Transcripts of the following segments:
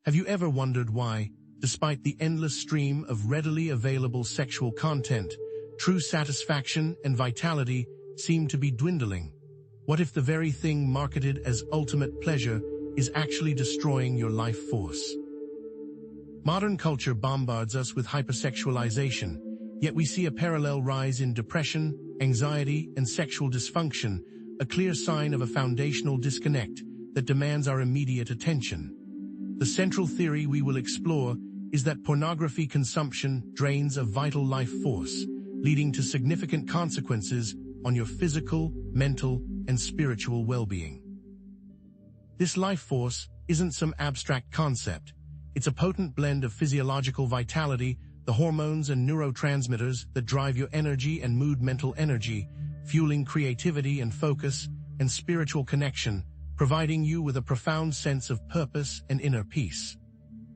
Have you ever wondered why, despite the endless stream of readily available sexual content, true satisfaction and vitality seem to be dwindling? What if the very thing marketed as ultimate pleasure is actually destroying your life force? Modern culture bombards us with hypersexualization, yet we see a parallel rise in depression, anxiety, and sexual dysfunction, a clear sign of a foundational disconnect that demands our immediate attention. The central theory we will explore is that pornography consumption drains a vital life force, leading to significant consequences on your physical, mental, and spiritual well-being. This life force isn't some abstract concept. It's a potent blend of physiological vitality, the hormones and neurotransmitters that drive your energy and mood, mental energy, fueling creativity and focus, and spiritual connection, providing you with a profound sense of purpose and inner peace.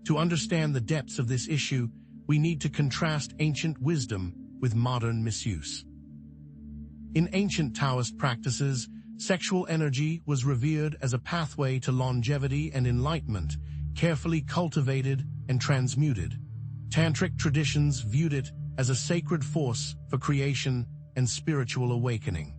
To understand the depths of this issue, we need to contrast ancient wisdom with modern misuse. In ancient Taoist practices, sexual energy was revered as a pathway to longevity and enlightenment, carefully cultivated and transmuted. Tantric traditions viewed it as a sacred force for creation and spiritual awakening.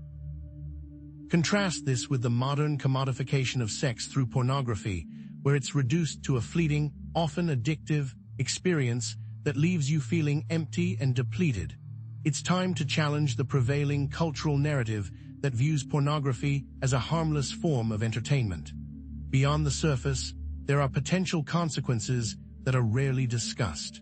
Contrast this with the modern commodification of sex through pornography, where it's reduced to a fleeting, often addictive, experience that leaves you feeling empty and depleted. It's time to challenge the prevailing cultural narrative that views pornography as a harmless form of entertainment. Beyond the surface, there are potential consequences that are rarely discussed.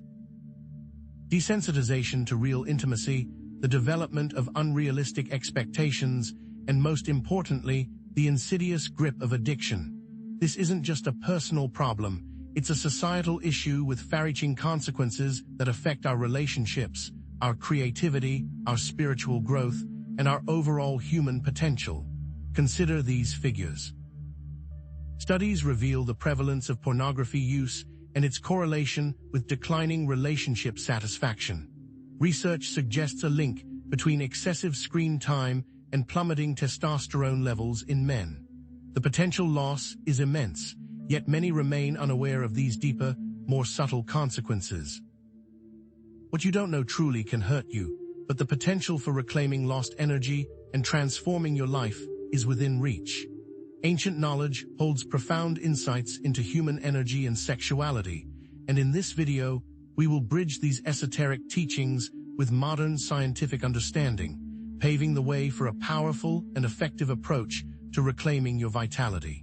Desensitization to real intimacy, the development of unrealistic expectations, and most importantly, the insidious grip of addiction. This isn't just a personal problem, it's a societal issue with far-reaching consequences that affect our relationships, our creativity, our spiritual growth, and our overall human potential. Consider these figures. Studies reveal the prevalence of pornography use and its correlation with declining relationship satisfaction. Research suggests a link between excessive screen time and plummeting testosterone levels in men. The potential loss is immense, yet many remain unaware of these deeper, more subtle consequences. What you don't know truly can hurt you, but the potential for reclaiming lost energy and transforming your life is within reach. Ancient knowledge holds profound insights into human energy and sexuality, and in this video, we will bridge these esoteric teachings with modern scientific understanding, paving the way for a powerful and effective approach to reclaiming your vitality.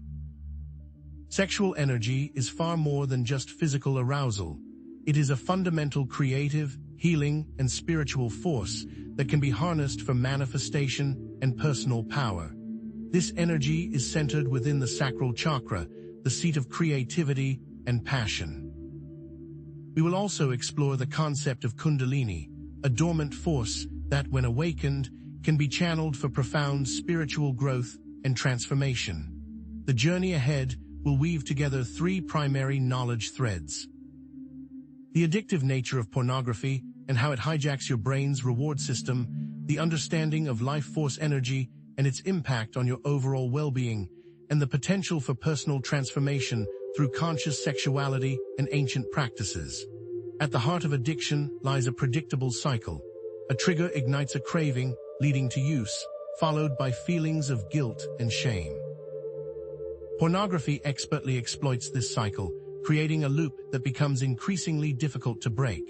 Sexual energy is far more than just physical arousal. It is a fundamental creative, healing, and spiritual force that can be harnessed for manifestation and personal power. This energy is centered within the sacral chakra, the seat of creativity and passion. We will also explore the concept of Kundalini, a dormant force that, when awakened, can be channeled for profound spiritual growth and transformation. The journey ahead will weave together three primary knowledge threads: the addictive nature of pornography and how it hijacks your brain's reward system, the understanding of life force energy and its impact on your overall well-being, and the potential for personal transformation through conscious sexuality and ancient practices. At the heart of addiction lies a predictable cycle. A trigger ignites a craving, leading to use, followed by feelings of guilt and shame. Pornography expertly exploits this cycle, creating a loop that becomes increasingly difficult to break.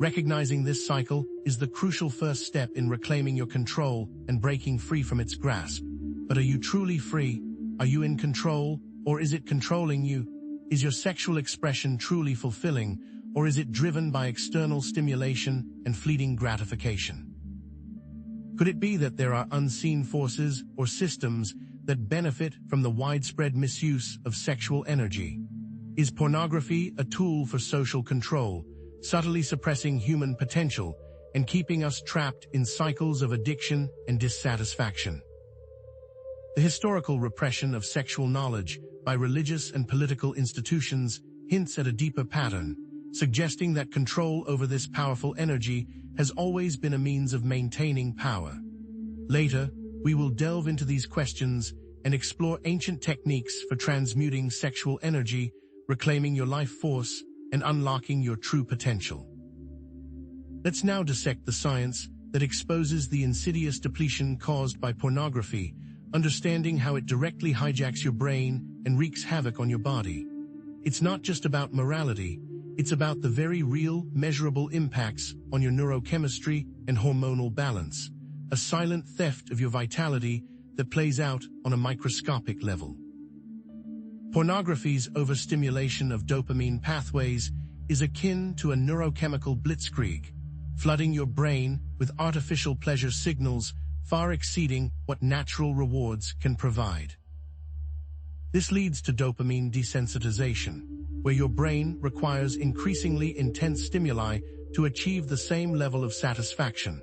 Recognizing this cycle is the crucial first step in reclaiming your control and breaking free from its grasp. But are you truly free? Are you in control, or is it controlling you? Is your sexual expression truly fulfilling, or is it driven by external stimulation and fleeting gratification? Could it be that there are unseen forces or systems that benefit from the widespread misuse of sexual energy? Is pornography a tool for social control, subtly suppressing human potential and keeping us trapped in cycles of addiction and dissatisfaction? The historical repression of sexual knowledge by religious and political institutions hints at a deeper pattern, suggesting that control over this powerful energy has always been a means of maintaining power. Later, we will delve into these questions and explore ancient techniques for transmuting sexual energy, reclaiming your life force and unlocking your true potential. Let's now dissect the science that exposes the insidious depletion caused by pornography, understanding how it directly hijacks your brain and wreaks havoc on your body. It's not just about morality, it's about the very real, measurable impacts on your neurochemistry and hormonal balance, a silent theft of your vitality that plays out on a microscopic level. Pornography's overstimulation of dopamine pathways is akin to a neurochemical blitzkrieg, flooding your brain with artificial pleasure signals far exceeding what natural rewards can provide. This leads to dopamine desensitization, where your brain requires increasingly intense stimuli to achieve the same level of satisfaction,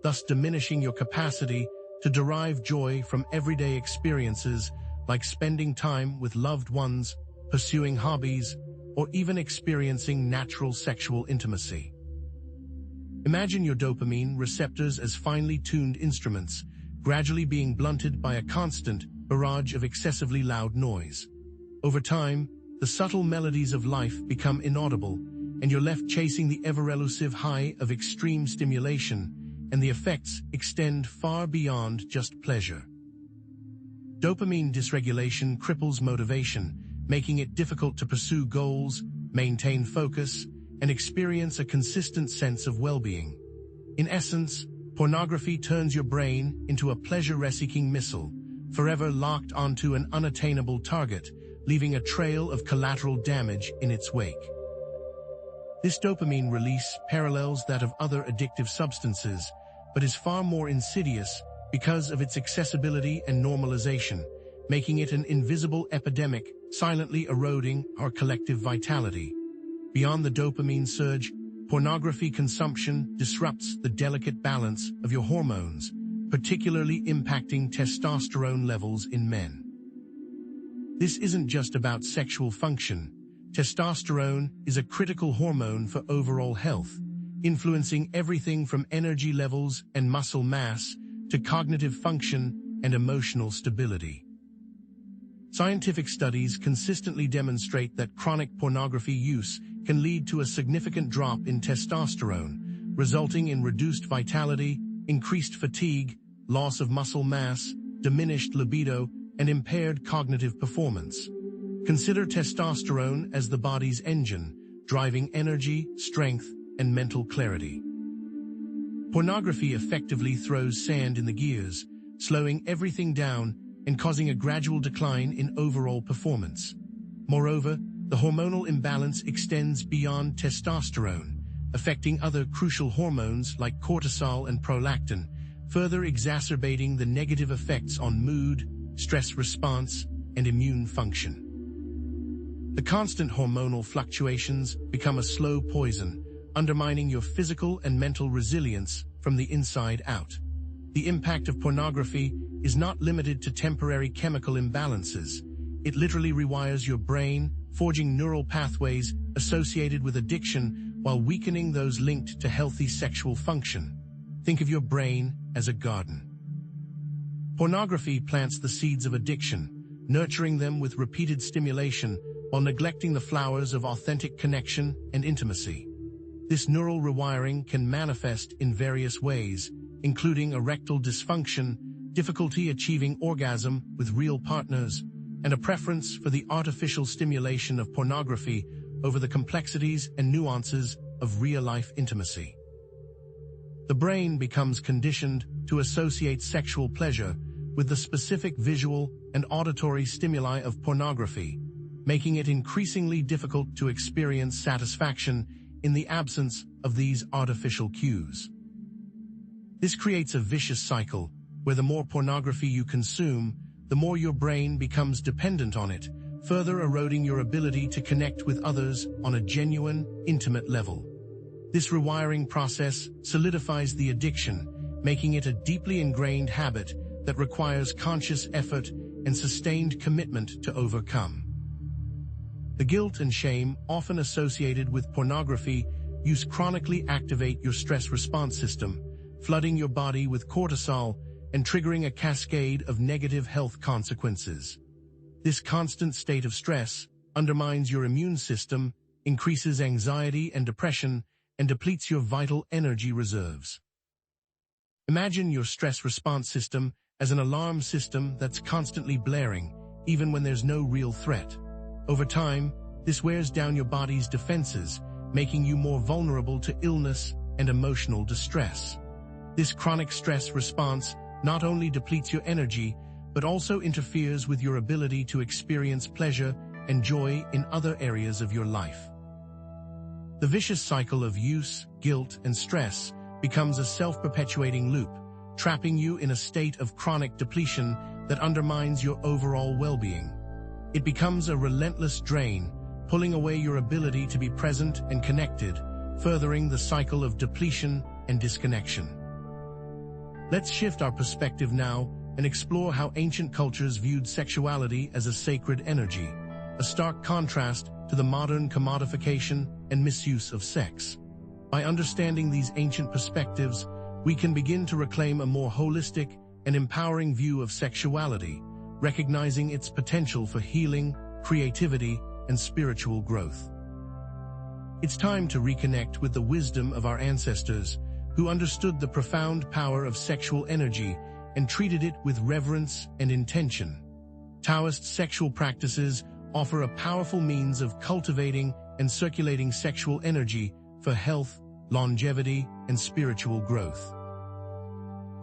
thus diminishing your capacity to derive joy from everyday experiences like spending time with loved ones, pursuing hobbies, or even experiencing natural sexual intimacy. Imagine your dopamine receptors as finely tuned instruments, gradually being blunted by a constant barrage of excessively loud noise. Over time, the subtle melodies of life become inaudible, and you're left chasing the ever-elusive high of extreme stimulation, and the effects extend far beyond just pleasure. Dopamine dysregulation cripples motivation, making it difficult to pursue goals, maintain focus, and experience a consistent sense of well-being. In essence, pornography turns your brain into a pleasure-seeking missile, forever locked onto an unattainable target, leaving a trail of collateral damage in its wake. This dopamine release parallels that of other addictive substances, but is far more insidious because of its accessibility and normalization, making it an invisible epidemic silently eroding our collective vitality. Beyond the dopamine surge, pornography consumption disrupts the delicate balance of your hormones, particularly impacting testosterone levels in men. This isn't just about sexual function. Testosterone is a critical hormone for overall health, influencing everything from energy levels and muscle mass to cognitive function and emotional stability. Scientific studies consistently demonstrate that chronic pornography use can lead to a significant drop in testosterone, resulting in reduced vitality, increased fatigue, loss of muscle mass, diminished libido, and impaired cognitive performance. Consider testosterone as the body's engine, driving energy, strength, and mental clarity. Pornography effectively throws sand in the gears, slowing everything down and causing a gradual decline in overall performance. Moreover, the hormonal imbalance extends beyond testosterone, affecting other crucial hormones like cortisol and prolactin, further exacerbating the negative effects on mood, stress response, and immune function. The constant hormonal fluctuations become a slow poison, undermining your physical and mental resilience from the inside out. The impact of pornography is not limited to temporary chemical imbalances. It literally rewires your brain, forging neural pathways associated with addiction while weakening those linked to healthy sexual function. Think of your brain as a garden. Pornography plants the seeds of addiction, nurturing them with repeated stimulation while neglecting the flowers of authentic connection and intimacy. This neural rewiring can manifest in various ways, including erectile dysfunction, difficulty achieving orgasm with real partners, and a preference for the artificial stimulation of pornography over the complexities and nuances of real-life intimacy. The brain becomes conditioned to associate sexual pleasure with the specific visual and auditory stimuli of pornography, making it increasingly difficult to experience satisfaction in the absence of these artificial cues. This creates a vicious cycle where the more pornography you consume, the more your brain becomes dependent on it, further eroding your ability to connect with others on a genuine, intimate level. This rewiring process solidifies the addiction, making it a deeply ingrained habit that requires conscious effort and sustained commitment to overcome. The guilt and shame often associated with pornography use chronically activate your stress response system, flooding your body with cortisol and triggering a cascade of negative health consequences. This constant state of stress undermines your immune system, increases anxiety and depression, and depletes your vital energy reserves. Imagine your stress response system as an alarm system that's constantly blaring, even when there's no real threat. Over time, this wears down your body's defenses, making you more vulnerable to illness and emotional distress. This chronic stress response not only depletes your energy, but also interferes with your ability to experience pleasure and joy in other areas of your life. The vicious cycle of use, guilt, and stress becomes a self-perpetuating loop, trapping you in a state of chronic depletion that undermines your overall well-being. It becomes a relentless drain, pulling away your ability to be present and connected, furthering the cycle of depletion and disconnection. Let's shift our perspective now and explore how ancient cultures viewed sexuality as a sacred energy, a stark contrast to the modern commodification and misuse of sex. By understanding these ancient perspectives, we can begin to reclaim a more holistic and empowering view of sexuality, recognizing its potential for healing, creativity, and spiritual growth. It's time to reconnect with the wisdom of our ancestors, who understood the profound power of sexual energy and treated it with reverence and intention. Taoist sexual practices offer a powerful means of cultivating and circulating sexual energy for health, longevity, and spiritual growth.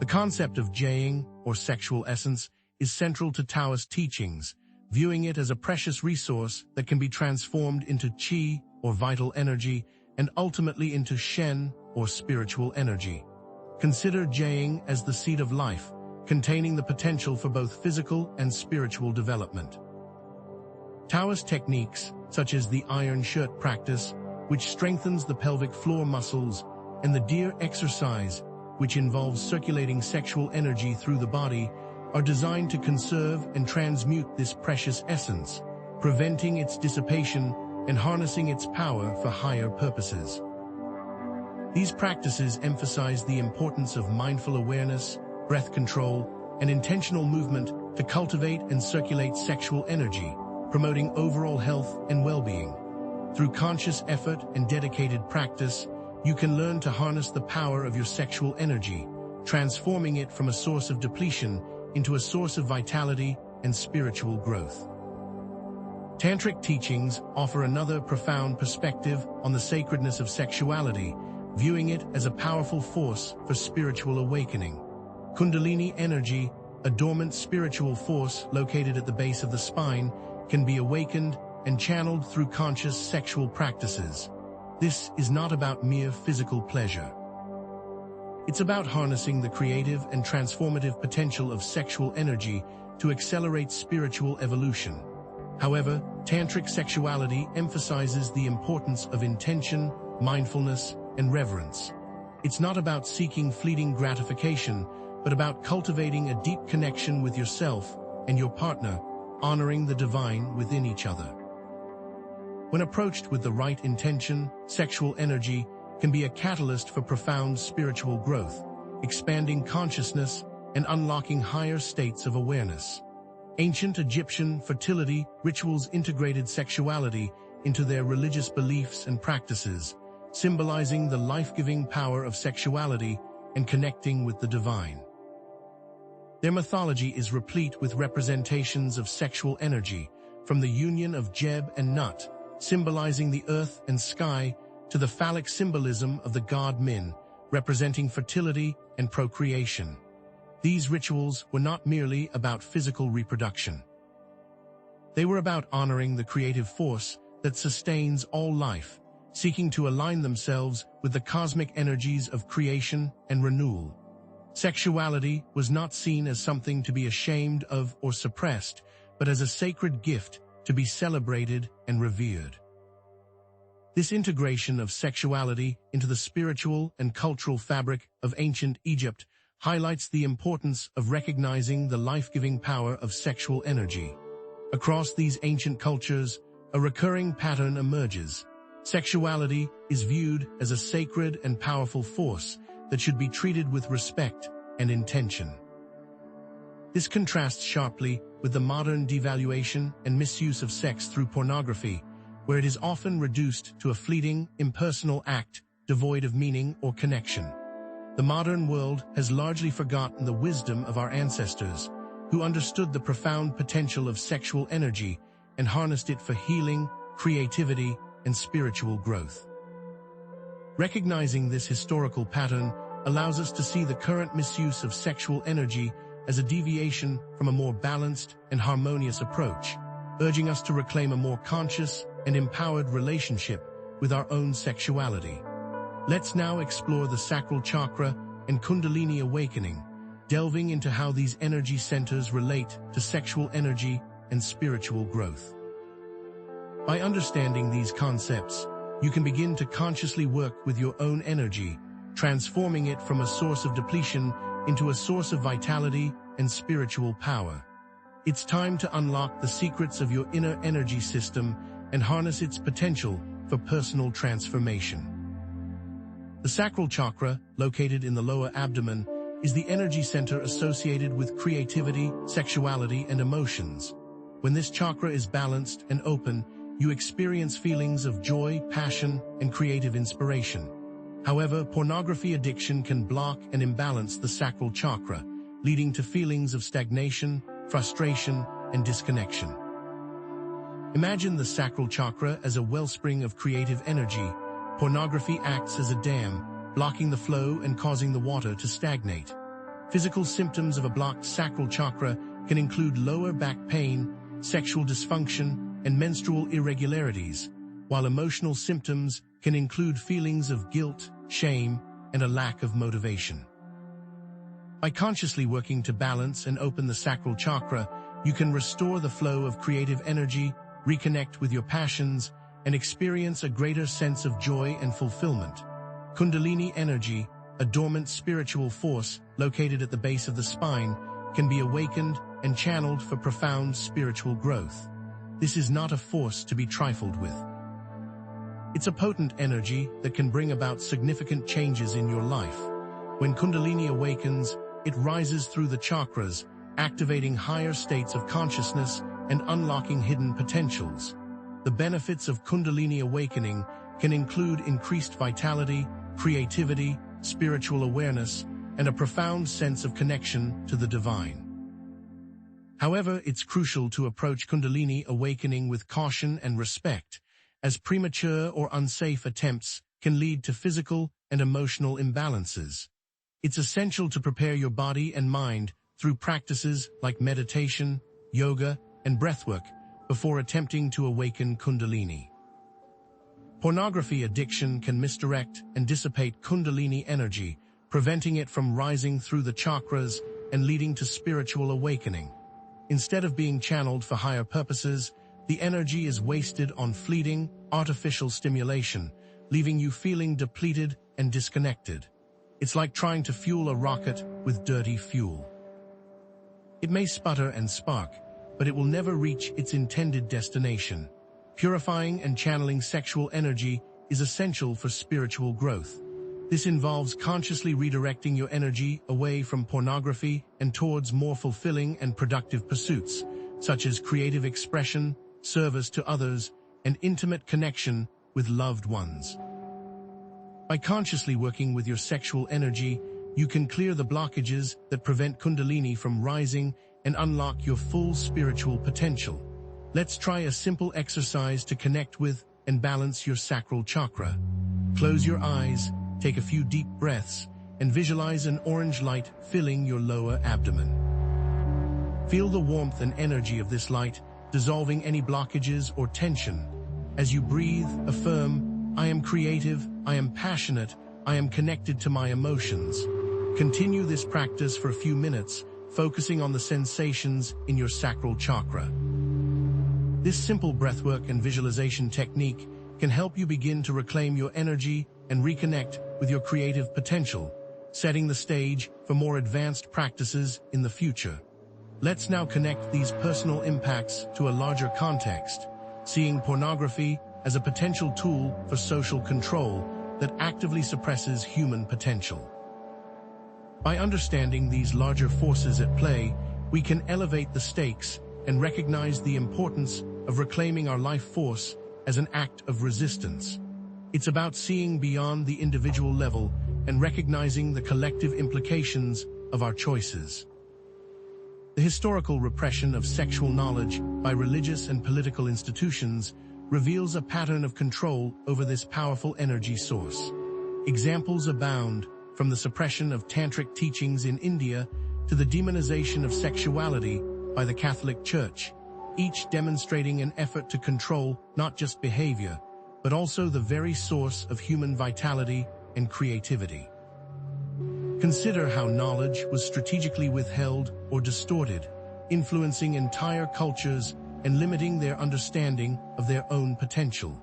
The concept of jaying, or sexual essence, is central to Taoist teachings, viewing it as a precious resource that can be transformed into qi, or vital energy, and ultimately into shen, or spiritual energy. Consider jaying as the seed of life, containing the potential for both physical and spiritual development. Taoist techniques, such as the iron shirt practice, which strengthens the pelvic floor muscles, and the deer exercise, which involves circulating sexual energy through the body, are designed to conserve and transmute this precious essence, preventing its dissipation and harnessing its power for higher purposes. These practices emphasize the importance of mindful awareness, breath control, and intentional movement to cultivate and circulate sexual energy, promoting overall health and well-being. Through conscious effort and dedicated practice, you can learn to harness the power of your sexual energy, transforming it from a source of depletion into a source of vitality and spiritual growth. Tantric teachings offer another profound perspective on the sacredness of sexuality, viewing it as a powerful force for spiritual awakening. Kundalini energy, a dormant spiritual force located at the base of the spine, can be awakened and channeled through conscious sexual practices. This is not about mere physical pleasure. It's about harnessing the creative and transformative potential of sexual energy to accelerate spiritual evolution. However, tantric sexuality emphasizes the importance of intention, mindfulness, and reverence. It's not about seeking fleeting gratification, but about cultivating a deep connection with yourself and your partner, honoring the divine within each other. When approached with the right intention, sexual energy can be a catalyst for profound spiritual growth, expanding consciousness and unlocking higher states of awareness. Ancient Egyptian fertility rituals integrated sexuality into their religious beliefs and practices, symbolizing the life-giving power of sexuality and connecting with the divine. Their mythology is replete with representations of sexual energy, from the union of Jeb and Nut, symbolizing the earth and sky, to the phallic symbolism of the god Min, representing fertility and procreation. These rituals were not merely about physical reproduction. They were about honoring the creative force that sustains all life, seeking to align themselves with the cosmic energies of creation and renewal. Sexuality was not seen as something to be ashamed of or suppressed, but as a sacred gift to be celebrated and revered. This integration of sexuality into the spiritual and cultural fabric of ancient Egypt highlights the importance of recognizing the life-giving power of sexual energy. Across these ancient cultures, a recurring pattern emerges. Sexuality is viewed as a sacred and powerful force that should be treated with respect and intention. This contrasts sharply with the modern devaluation and misuse of sex through pornography, where it is often reduced to a fleeting, impersonal act devoid of meaning or connection. The modern world has largely forgotten the wisdom of our ancestors, who understood the profound potential of sexual energy and harnessed it for healing, creativity, and spiritual growth. Recognizing this historical pattern allows us to see the current misuse of sexual energy as a deviation from a more balanced and harmonious approach, urging us to reclaim a more conscious and empowered relationship with our own sexuality. Let's now explore the sacral chakra and Kundalini awakening, delving into how these energy centers relate to sexual energy and spiritual growth. By understanding these concepts, you can begin to consciously work with your own energy, transforming it from a source of depletion into a source of vitality and spiritual power. It's time to unlock the secrets of your inner energy system and harness its potential for personal transformation. The sacral chakra, located in the lower abdomen, is the energy center associated with creativity, sexuality, and emotions. When this chakra is balanced and open, you experience feelings of joy, passion, and creative inspiration. However, pornography addiction can block and imbalance the sacral chakra, leading to feelings of stagnation, frustration, and disconnection. Imagine the sacral chakra as a wellspring of creative energy. Pornography acts as a dam, blocking the flow and causing the water to stagnate. Physical symptoms of a blocked sacral chakra can include lower back pain, sexual dysfunction, and menstrual irregularities, while emotional symptoms can include feelings of guilt, shame, and a lack of motivation. By consciously working to balance and open the sacral chakra, you can restore the flow of creative energy, reconnect with your passions, and experience a greater sense of joy and fulfillment. Kundalini energy, a dormant spiritual force located at the base of the spine, can be awakened and channeled for profound spiritual growth. This is not a force to be trifled with. It's a potent energy that can bring about significant changes in your life. When Kundalini awakens, it rises through the chakras, activating higher states of consciousness and unlocking hidden potentials. The benefits of Kundalini awakening can include increased vitality, creativity, spiritual awareness, and a profound sense of connection to the divine. However, it's crucial to approach Kundalini awakening with caution and respect, as premature or unsafe attempts can lead to physical and emotional imbalances. It's essential to prepare your body and mind through practices like meditation, yoga, and breathwork before attempting to awaken Kundalini. Pornography addiction can misdirect and dissipate Kundalini energy, preventing it from rising through the chakras and leading to spiritual awakening. Instead of being channeled for higher purposes, the energy is wasted on fleeting, artificial stimulation, leaving you feeling depleted and disconnected. It's like trying to fuel a rocket with dirty fuel. It may sputter and spark, but it will never reach its intended destination. Purifying and channeling sexual energy is essential for spiritual growth. This involves consciously redirecting your energy away from pornography and towards more fulfilling and productive pursuits, such as creative expression, service to others, and intimate connection with loved ones. By consciously working with your sexual energy, you can clear the blockages that prevent Kundalini from rising and unlock your full spiritual potential. Let's try a simple exercise to connect with and balance your sacral chakra. Close your eyes, take a few deep breaths, and visualize an orange light filling your lower abdomen. Feel the warmth and energy of this light, dissolving any blockages or tension. As you breathe, affirm, "I am creative, I am passionate, I am connected to my emotions." Continue this practice for a few minutes, focusing on the sensations in your sacral chakra. This simple breathwork and visualization technique can help you begin to reclaim your energy and reconnect with your creative potential, setting the stage for more advanced practices in the future. Let's now connect these personal impacts to a larger context, seeing pornography as a potential tool for social control that actively suppresses human potential. By understanding these larger forces at play, we can elevate the stakes and recognize the importance of reclaiming our life force as an act of resistance. It's about seeing beyond the individual level and recognizing the collective implications of our choices. The historical repression of sexual knowledge by religious and political institutions reveals a pattern of control over this powerful energy source. Examples abound, from the suppression of tantric teachings in India to the demonization of sexuality by the Catholic Church, each demonstrating an effort to control not just behavior, but also the very source of human vitality and creativity. Consider how knowledge was strategically withheld or distorted, influencing entire cultures and limiting their understanding of their own potential.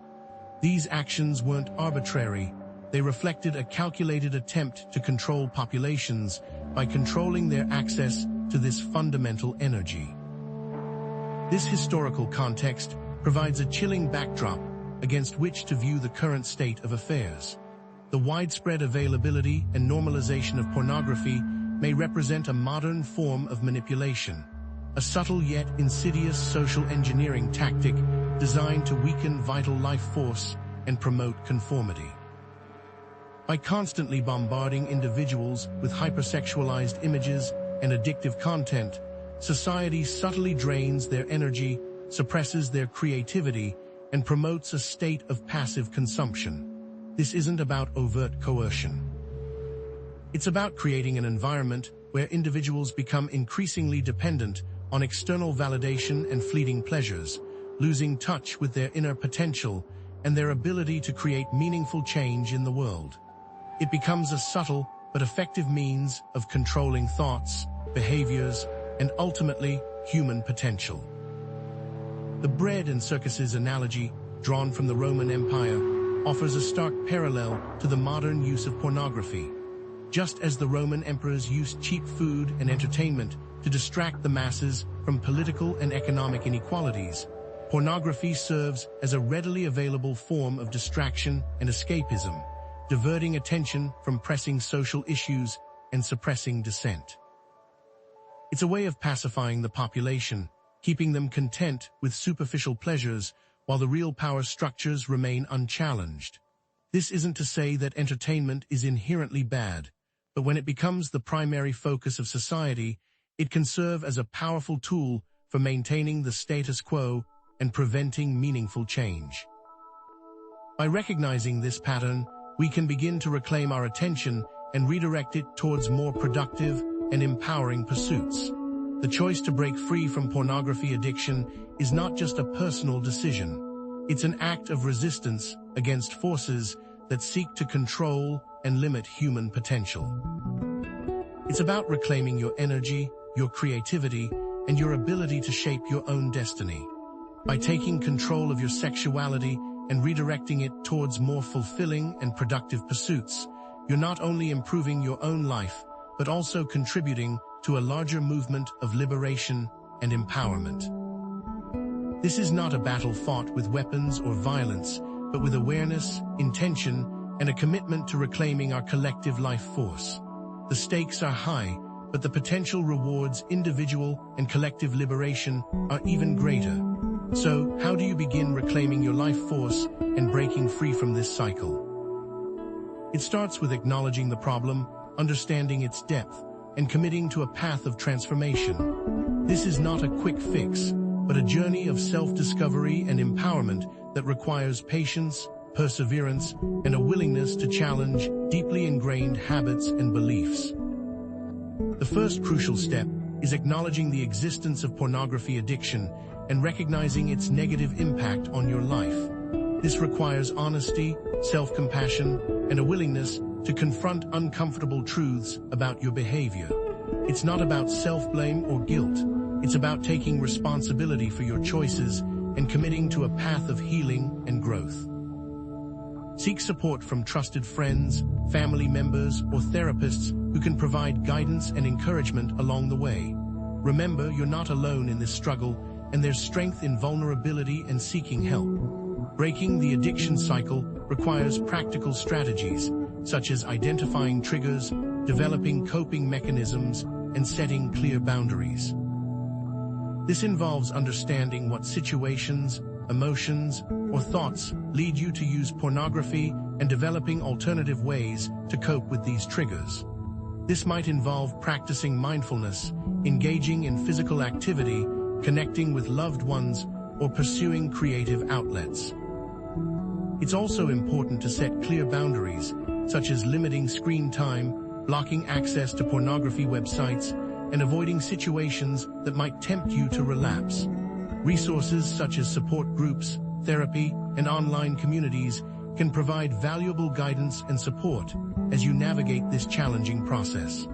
These actions weren't arbitrary. They reflected a calculated attempt to control populations by controlling their access to this fundamental energy. This historical context provides a chilling backdrop against which to view the current state of affairs. The widespread availability and normalization of pornography may represent a modern form of manipulation, a subtle yet insidious social engineering tactic designed to weaken vital life force and promote conformity. By constantly bombarding individuals with hypersexualized images and addictive content, society subtly drains their energy, suppresses their creativity, and promotes a state of passive consumption. This isn't about overt coercion. It's about creating an environment where individuals become increasingly dependent on external validation and fleeting pleasures, losing touch with their inner potential and their ability to create meaningful change in the world. It becomes a subtle but effective means of controlling thoughts, behaviors, and ultimately, human potential. The bread and circuses analogy, drawn from the Roman Empire, offers a stark parallel to the modern use of pornography. Just as the Roman emperors used cheap food and entertainment to distract the masses from political and economic inequalities, pornography serves as a readily available form of distraction and escapism, diverting attention from pressing social issues and suppressing dissent. It's a way of pacifying the population, keeping them content with superficial pleasures while the real power structures remain unchallenged. This isn't to say that entertainment is inherently bad, but when it becomes the primary focus of society, it can serve as a powerful tool for maintaining the status quo and preventing meaningful change. By recognizing this pattern, we can begin to reclaim our attention and redirect it towards more productive and empowering pursuits. The choice to break free from pornography addiction is not just a personal decision. It's an act of resistance against forces that seek to control and limit human potential. It's about reclaiming your energy, your creativity, and your ability to shape your own destiny. By taking control of your sexuality and redirecting it towards more fulfilling and productive pursuits, you're not only improving your own life, but also contributing to a larger movement of liberation and empowerment. This is not a battle fought with weapons or violence, but with awareness, intention, and a commitment to reclaiming our collective life force. The stakes are high, but the potential rewards, individual and collective liberation, are even greater. So, how do you begin reclaiming your life force and breaking free from this cycle? It starts with acknowledging the problem, understanding its depth, and committing to a path of transformation. This is not a quick fix, but a journey of self-discovery and empowerment that requires patience, perseverance, and a willingness to challenge deeply ingrained habits and beliefs. The first crucial step is acknowledging the existence of pornography addiction and recognizing its negative impact on your life. This requires honesty, self-compassion, and a willingness to confront uncomfortable truths about your behavior. It's not about self-blame or guilt. It's about taking responsibility for your choices and committing to a path of healing and growth. Seek support from trusted friends, family members, or therapists who can provide guidance and encouragement along the way. Remember, you're not alone in this struggle, and there's strength in vulnerability and seeking help. Breaking the addiction cycle requires practical strategies, such as identifying triggers, developing coping mechanisms, and setting clear boundaries. This involves understanding what situations, emotions, or thoughts lead you to use pornography and developing alternative ways to cope with these triggers. This might involve practicing mindfulness, engaging in physical activity, connecting with loved ones, or pursuing creative outlets. It's also important to set clear boundaries, such as limiting screen time, blocking access to pornography websites, and avoiding situations that might tempt you to relapse. Resources such as support groups, therapy, and online communities can provide valuable guidance and support as you navigate this challenging process.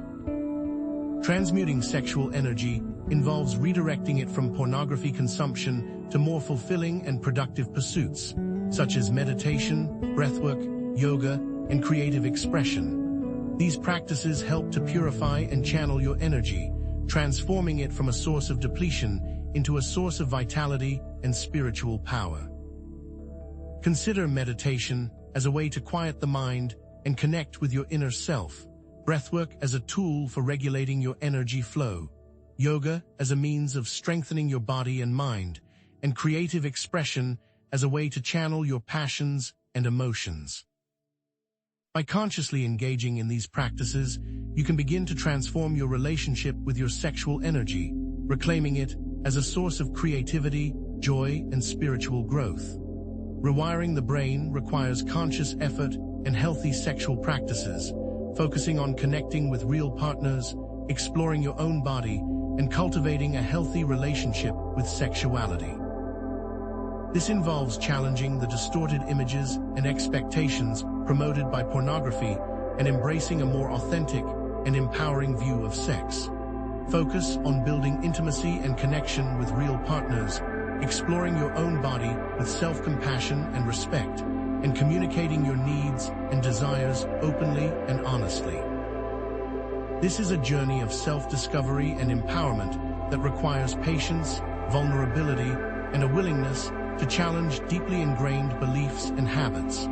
Transmuting sexual energy involves redirecting it from pornography consumption to more fulfilling and productive pursuits, such as meditation, breathwork, yoga, and creative expression. These practices help to purify and channel your energy, transforming it from a source of depletion into a source of vitality and spiritual power. Consider meditation as a way to quiet the mind and connect with your inner self, breathwork as a tool for regulating your energy flow, yoga as a means of strengthening your body and mind, and creative expression as a way to channel your passions and emotions. By consciously engaging in these practices, you can begin to transform your relationship with your sexual energy, reclaiming it as a source of creativity, joy, and spiritual growth. Rewiring the brain requires conscious effort and healthy sexual practices, focusing on connecting with real partners, exploring your own body, and cultivating a healthy relationship with sexuality. This involves challenging the distorted images and expectations promoted by pornography and embracing a more authentic and empowering view of sex. Focus on building intimacy and connection with real partners, exploring your own body with self-compassion and respect, and communicating your needs and desires openly and honestly. This is a journey of self-discovery and empowerment that requires patience, vulnerability, and a willingness to challenge deeply ingrained beliefs and habits.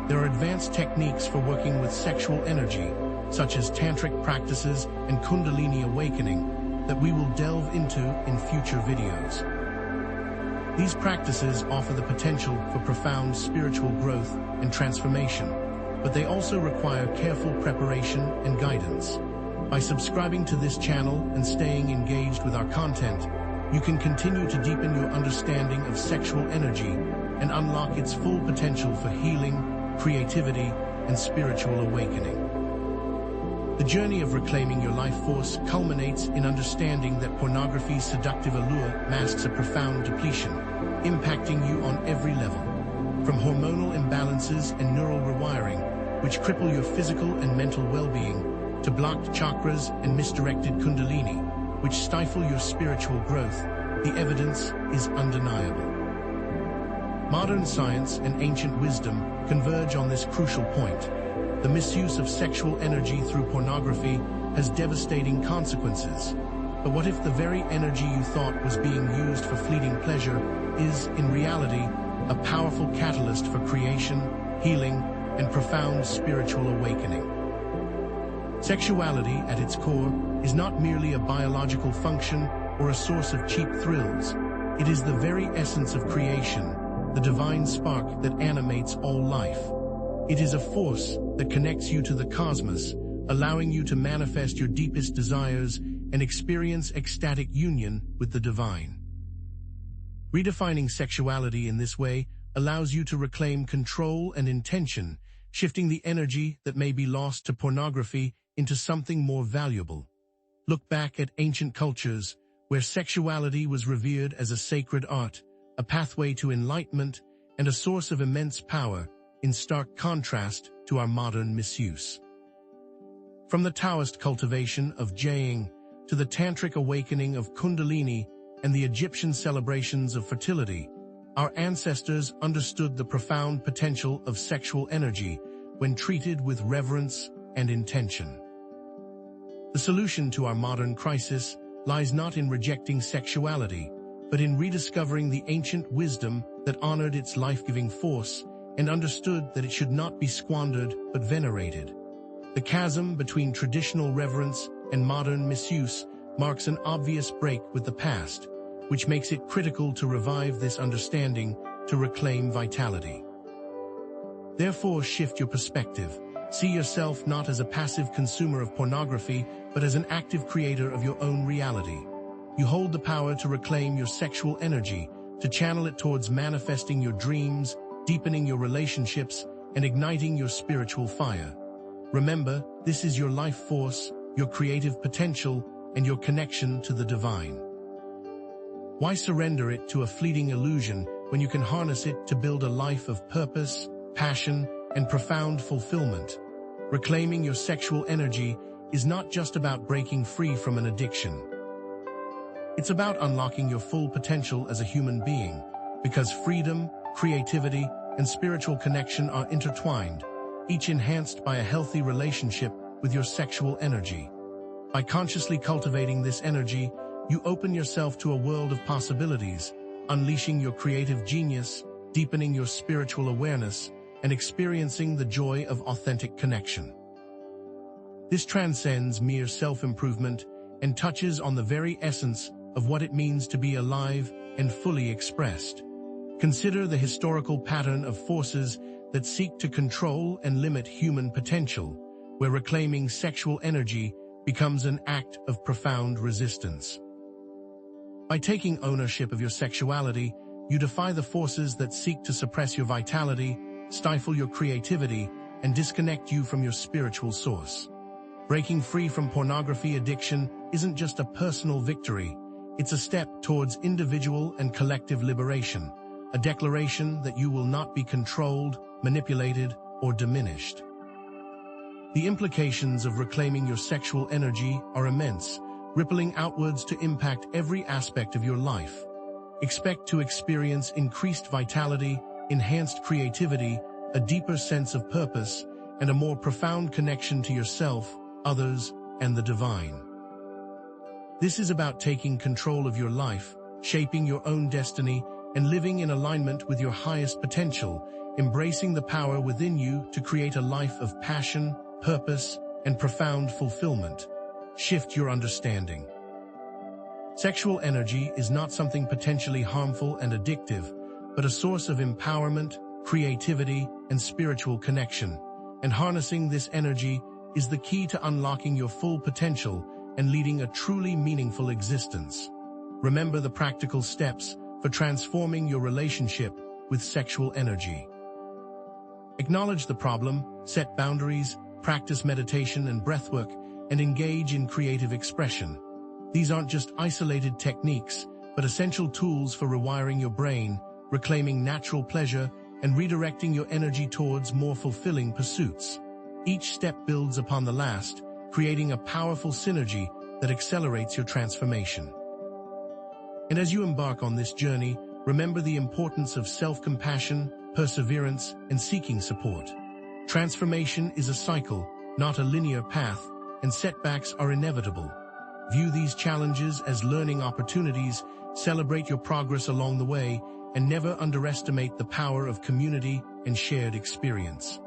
There are advanced techniques for working with sexual energy, such as tantric practices and kundalini awakening, that we will delve into in future videos. These practices offer the potential for profound spiritual growth and transformation, but they also require careful preparation and guidance. By subscribing to this channel and staying engaged with our content, you can continue to deepen your understanding of sexual energy and unlock its full potential for healing, creativity, and spiritual awakening. The journey of reclaiming your life force culminates in understanding that pornography's seductive allure masks a profound depletion, impacting you on every level. From hormonal imbalances and neural rewiring, which cripple your physical and mental well-being, to blocked chakras and misdirected kundalini, which stifle your spiritual growth, the evidence is undeniable. Modern science and ancient wisdom converge on this crucial point. The misuse of sexual energy through pornography has devastating consequences. But what if the very energy you thought was being used for fleeting pleasure is, in reality, a powerful catalyst for creation, healing, and profound spiritual awakening? Sexuality, at its core, is not merely a biological function or a source of cheap thrills. It is the very essence of creation, the divine spark that animates all life. It is a force that connects you to the cosmos, allowing you to manifest your deepest desires and experience ecstatic union with the divine. Redefining sexuality in this way allows you to reclaim control and intention, shifting the energy that may be lost to pornography into something more valuable. Look back at ancient cultures where sexuality was revered as a sacred art, a pathway to enlightenment, and a source of immense power, in stark contrast to our modern misuse. From the Taoist cultivation of Jaying to the tantric awakening of kundalini and the Egyptian celebrations of fertility, our ancestors understood the profound potential of sexual energy when treated with reverence and intention. The solution to our modern crisis lies not in rejecting sexuality, but in rediscovering the ancient wisdom that honored its life-giving force and understood that it should not be squandered but venerated. The chasm between traditional reverence and modern misuse marks an obvious break with the past, which makes it critical to revive this understanding to reclaim vitality. Therefore, shift your perspective. See yourself not as a passive consumer of pornography, but as an active creator of your own reality. You hold the power to reclaim your sexual energy, to channel it towards manifesting your dreams, deepening your relationships, and igniting your spiritual fire. Remember, this is your life force, your creative potential, and your connection to the divine. Why surrender it to a fleeting illusion when you can harness it to build a life of purpose, passion, and profound fulfillment? Reclaiming your sexual energy is not just about breaking free from an addiction. It's about unlocking your full potential as a human being, because freedom, creativity, and spiritual connection are intertwined, each enhanced by a healthy relationship with your sexual energy. By consciously cultivating this energy, you open yourself to a world of possibilities, unleashing your creative genius, deepening your spiritual awareness, and experiencing the joy of authentic connection. This transcends mere self-improvement and touches on the very essence of what it means to be alive and fully expressed. Consider the historical pattern of forces that seek to control and limit human potential, where reclaiming sexual energy becomes an act of profound resistance. By taking ownership of your sexuality, you defy the forces that seek to suppress your vitality, stifle your creativity, and disconnect you from your spiritual source. Breaking free from pornography addiction isn't just a personal victory, it's a step towards individual and collective liberation, a declaration that you will not be controlled, manipulated, or diminished. The implications of reclaiming your sexual energy are immense, rippling outwards to impact every aspect of your life. Expect to experience increased vitality, enhanced creativity, a deeper sense of purpose, and a more profound connection to yourself, others, and the divine. This is about taking control of your life, shaping your own destiny, and living in alignment with your highest potential, embracing the power within you to create a life of passion, purpose, and profound fulfillment. Shift your understanding. Sexual energy is not something potentially harmful and addictive, but a source of empowerment, creativity, and spiritual connection. And harnessing this energy is the key to unlocking your full potential and leading a truly meaningful existence. Remember the practical steps for transforming your relationship with sexual energy. Acknowledge the problem, set boundaries, practice meditation and breathwork, and engage in creative expression. These aren't just isolated techniques, but essential tools for rewiring your brain, reclaiming natural pleasure, and redirecting your energy towards more fulfilling pursuits. Each step builds upon the last, creating a powerful synergy that accelerates your transformation. And as you embark on this journey, remember the importance of self-compassion, perseverance, and seeking support. Transformation is a cycle, not a linear path, and setbacks are inevitable. View these challenges as learning opportunities, celebrate your progress along the way, and never underestimate the power of community and shared experience.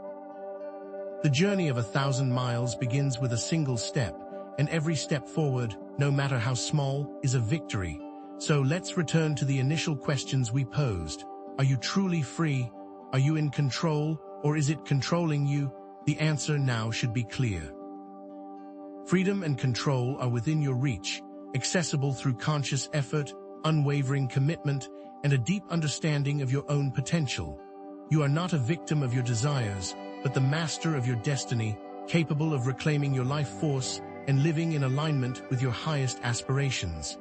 The journey of 1,000 miles begins with a single step, and every step forward, no matter how small, is a victory. So let's return to the initial questions we posed. Are you truly free? Are you in control, or is it controlling you? The answer now should be clear. Freedom and control are within your reach, accessible through conscious effort, unwavering commitment, and a deep understanding of your own potential. You are not a victim of your desires, but the master of your destiny, capable of reclaiming your life force and living in alignment with your highest aspirations.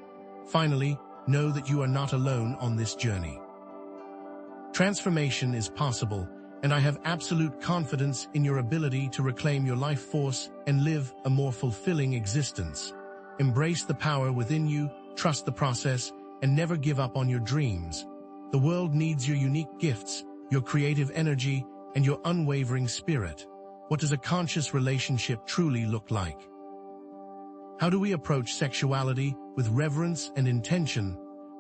Finally, know that you are not alone on this journey. Transformation is possible, and I have absolute confidence in your ability to reclaim your life force and live a more fulfilling existence. Embrace the power within you, trust the process, and never give up on your dreams. The world needs your unique gifts, your creative energy, and your unwavering spirit. What does a conscious relationship truly look like? How do we approach sexuality with reverence and intention?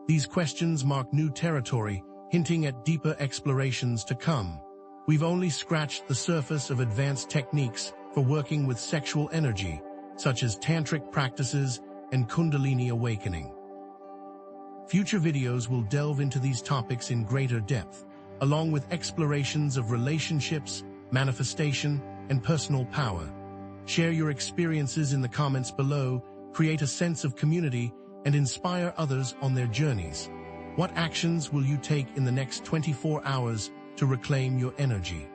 These questions mark new territory, hinting at deeper explorations to come. We've only scratched the surface of advanced techniques for working with sexual energy, such as tantric practices and kundalini awakening. Future videos will delve into these topics in greater depth, along with explorations of relationships, manifestation, and personal power. Share your experiences in the comments below, create a sense of community, and inspire others on their journeys. What actions will you take in the next 24 hours to reclaim your energy?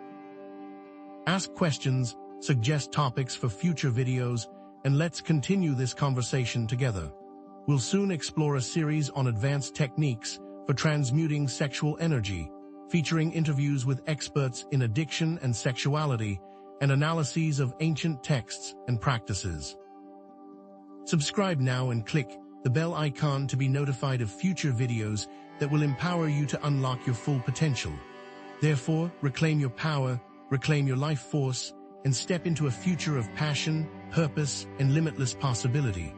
Ask questions, suggest topics for future videos, and let's continue this conversation together. We'll soon explore a series on advanced techniques for transmuting sexual energy, featuring interviews with experts in addiction and sexuality, and analyses of ancient texts and practices. Subscribe now and click the bell icon to be notified of future videos that will empower you to unlock your full potential. Therefore, reclaim your power, reclaim your life force, and step into a future of passion, purpose, and limitless possibility.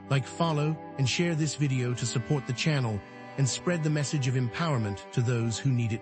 Like, follow, and share this video to support the channel and spread the message of empowerment to those who need it